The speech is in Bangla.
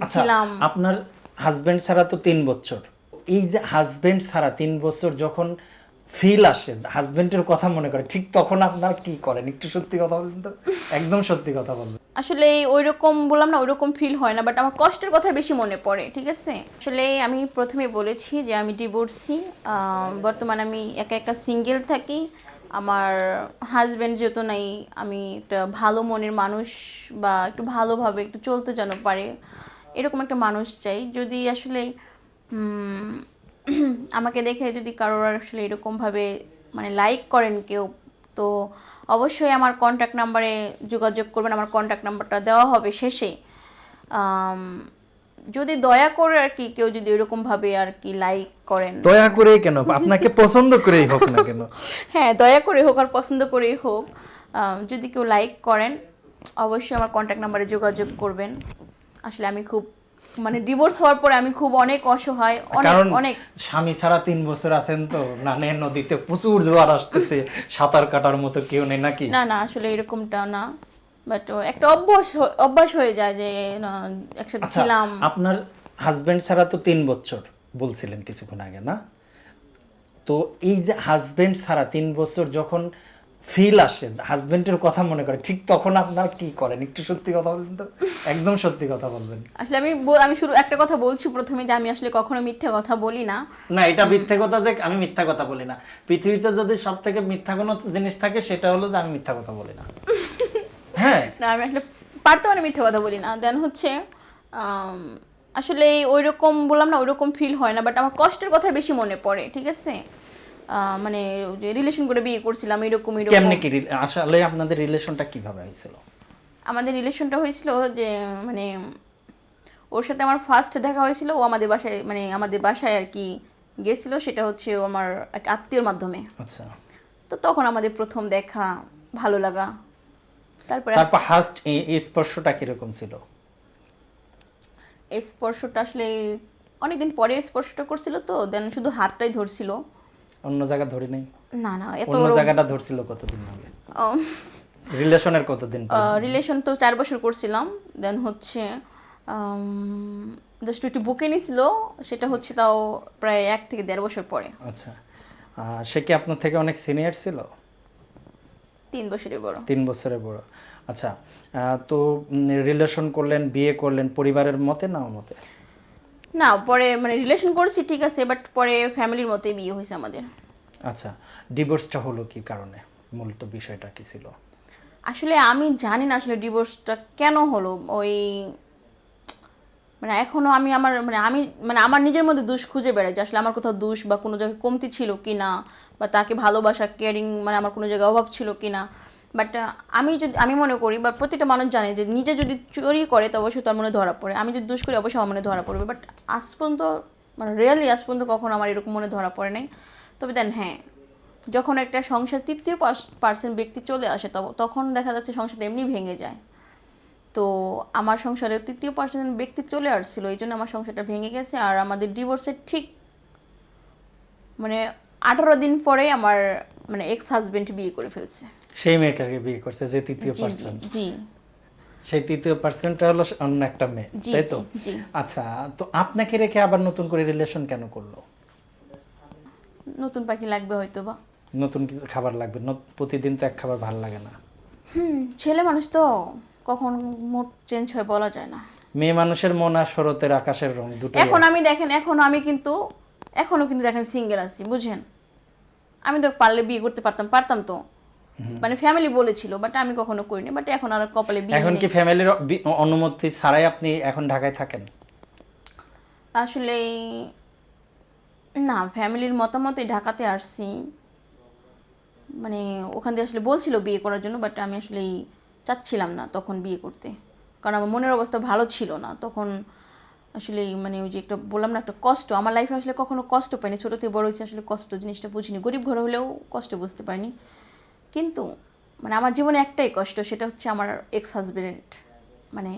আচ্ছা, ছিলাম। আপনার হাজবেন্ড ছাড়া তো 3 বছর। এই যে হাজবেন্ড ছাড়া 3 বছর যখন ফিল আসে, হাজবেন্ডের কথা মনে করে, ঠিক তখন আপনারা কি করেন? একটু সত্যি কথা বলবেন তো, একদম সত্যি কথা বলবেন। আসলে ওইরকম বললাম না, ওইরকম ফিল হয় না, বাট আমার কষ্টের কথা বেশি মনে পড়ে। ঠিক আছে, আসলে আমি প্রথমে বলেছি যে আমি ডিভোর্সি। বর্তমানে আমি একা একা সিঙ্গেল থাকি। আমার হাজব্যান্ড যেহেতু নাই, আমি একটা ভালো মনের মানুষ বা একটু ভালোভাবে একটু চলতে যেন পারে, এরকম একটা মানুষ চাই। যদি আসলে উম, আমাকে দেখে যদি কারোর আসলে এরকমভাবে মানে লাইক করেন কেউ, তো অবশ্যই আমার কন্ট্যাক্ট নাম্বারে যোগাযোগ করবেন। আমার কন্ট্যাক্ট নাম্বারটা দেওয়া হবে শেষে। আম, যদি দয়া করে আর কি কেউ যদি এরকমভাবে আর কি লাইক করেন, দয়া করে কেন? আপনাকে পছন্দ করেই হোক না কেন? হ্যাঁ দয়া করে হোক আর পছন্দ করেই হোক, যদি কেউ লাইক করেন অবশ্যই আমার কন্ট্যাক্ট নাম্বারে যোগাযোগ করবেন। আসলে আমি খুব মানে ডিভোর্স হওয়ার পরে আমি খুব অনেক অসহায়, অনেক কারণ অনেক। স্বামী ছাড়া 3 বছর আছেন তো, নানে নদীতে প্রচুর জোয়ার আসতেছে, সাঁতার কাটার মতো কেউ নেই নাকি? না না, আসলে এরকমটা না, বাট একটা অভ্যাস হয়ে যায় যে না, একসাথে আচ্ছা, ছিলাম। আপনার হাজবেন্ড ছাড়া তো 3 বছর বলছিলেন কিছুক্ষণ আগে, না? তো এই যে হাজবেন্ড ছাড়া 3 বছর যখন ফিল আসে, হাজবেন্ডের কথা মনে করে, ঠিক তখন আপনারা কি করেন? একটু সত্যি কথা বলবেন তো, একদম সত্যি কথা বলবেন। আসলে আমি শুরু একটা কথা বলছি প্রথমে, যে আমি আসলে কখনো মিথ্যে কথা বলি না। না, এটা মিথ্যে কথা যে আমি মিথ্যা কথা বলি না। পৃথিবীতে যদি সব থেকে মিথ্যা কোনো জিনিস থাকে সেটা হলো যে আমি মিথ্যা কথা বলি না। হ্যাঁ, না, আমি আসলে পারতে মানে মিথ্যে কথা বলি না। দেন হচ্ছে আম, আসলে ওইরকম বললাম না, ওইরকম ফিল হয় না, বাট আমার কষ্টের কথা বেশি মনে পড়ে। ঠিক আছে, মানে যে রিলেশন করে বিয়ে করছিলাম, এরকম এরকম। কেমনে কি আসলে আপনাদের রিলেশনটা কিভাবে হয়েছিল? আমাদের রিলেশনটা হয়েছিল যে মানে ওর সাথে আমার ফার্স্ট দেখা হয়েছিল, ও আমাদের বাসায় মানে আমাদের বাসায় আর কি গেছিল, সেটা হচ্ছে ও আমার এক আত্মীয়র মাধ্যমে। আচ্ছা, তো তখন আমাদের প্রথম দেখা, ভালো লাগা, তারপরে তারপর ফার্স্ট স্পর্শটা কিরকম ছিল? এই স্পর্শটা আসলে অনেকদিন পরে স্পর্শটা করছিল, তো দেন শুধু হাতটাই ধরছিল। অন্য জায়গা ধরি নাই? না না, এত অন্য জায়গাটা ধরছিল কতদিন আগে? রিলেশনের কতদিন পর? রিলেশন তো 4 বছর করছিলাম। দেন হচ্ছে জাস্ট একটু বুকে নিছিল, সেটা হচ্ছে তাও প্রায় 1 থেকে 1.5 বছর পরে। আচ্ছা, সে কি আপনার থেকে অনেক সিনিয়র ছিল? 3 বছরের বড়। 3 বছরের বড়। আচ্ছা, তো রিলেশন করলেন, বিয়ে করলেন পরিবারের মতে না মতে? না, পরে মানে রিলেশন করছি ঠিক আছে, বাট পরে ফ্যামিলির মতেই বিয়ে হয়েছে আমাদের। আচ্ছা, ডিভোর্সটা হলো কি কারণে? মূলত বিষয়টা কি ছিল? আসলে আমি জানি না আসলে ডিভোর্সটা কেন হলো। ওই মানে এখনো আমি আমার নিজের মধ্যে দোষ খুঁজে বেড়াই, যে আসলে আমার কোথাও দোষ বা কোনো জায়গায় কমতি ছিল কি না, বা তাকে ভালোবাসা কেয়ারিং মানে আমার কোনো জায়গায় অভাব ছিল কি না। বাট আমি মনে করি বা প্রতিটা মানুষ জানে যে নিজে যদি চুরি করে তো অবশ্যই তার মনে ধরা পড়ে। আমি যদি দোষ করি অবশ্যই আমার মনে ধরা পড়বে, বাট আজ পর্যন্ত মানে রিয়েলি আজ পর্যন্ত কখনো আমার এরকম মনে ধরা পড়ে নাই। তবে দেন হ্যাঁ, যখন একটা সংসার তৃতীয় পার্সন ব্যক্তি চলে আসে তখন দেখা যাচ্ছে সংসারটা এমনি ভেঙে যায়। তো আমার সংসারে তৃতীয় পার্সন ব্যক্তি চলে আসছিল, এই জন্য আমার সংসারটা ভেঙে গেছে। আর আমাদের ডিভোর্সের ঠিক মানে 18 দিন পরে আমার মানে এক্স হাজবেন্ড বিয়ে করে ফেলছে। সেই মেয়েটাকে বিয়ে করছে যে তৃতীয় জি জি পার্সন? জি সেই তৃতীয় পার্সনটা হলো অন্য একটা মেয়ে, জি তাই তো? জি জি। আচ্ছা, তো আপনাকে রেখে আবার নতুন করে রিলেশন কেন করলো? নতুন পাখি লাগবে হয়তো বা। নতুন কিছু খাবার লাগবে, প্রতিদিন তো এক খাবার ভালো লাগে না। ছেলে মানুষ তো কখন মুড চেঞ্জ হয় বলা যায় না। মেয়ে মানুষের মন আর শরতের আকাশের রং দুটোই এখন আমি দেখেন, এখনো কিন্তু দেখেন সিঙ্গেল আছি, বুঝেন। আমি তো পারলে বিয়ে করতে পারতাম তো, মানে ফ্যামিলি বলেছিল, বাট আমি কখনো করিনি। বাট এখন আর কপালে বিয়ে এখন নেই। কি ফ্যামিলির অনুমতি ছাড়াই আপনি এখন ঢাকায় থাকেন? আসলে না, ফ্যামিলির মতামতে ঢাকাতে আসছি। মানে ওখান দিয়ে আসলে বলছিল বিয়ে করার জন্য, বাট আমি আসলে চাচ্ছিলাম না তখন বিয়ে করতে, কারণ আমার মনের অবস্থা ভালো ছিল না তখন। আসলে মানে ওই যে একটা বললাম না, একটা কষ্ট আমার লাইফে আসলে কখনো কষ্ট পাইনি, ছোটো থেকে বড় হয়েছে আসলে কষ্ট জিনিসটা বুঝিনি। গরিব ঘর হলেও কষ্ট বুঝতে পারিনি। কিন্তু মানে আমার জীবনে একটাই কষ্ট, সেটা হচ্ছে আমার এক্স হাজবেন্ড মানে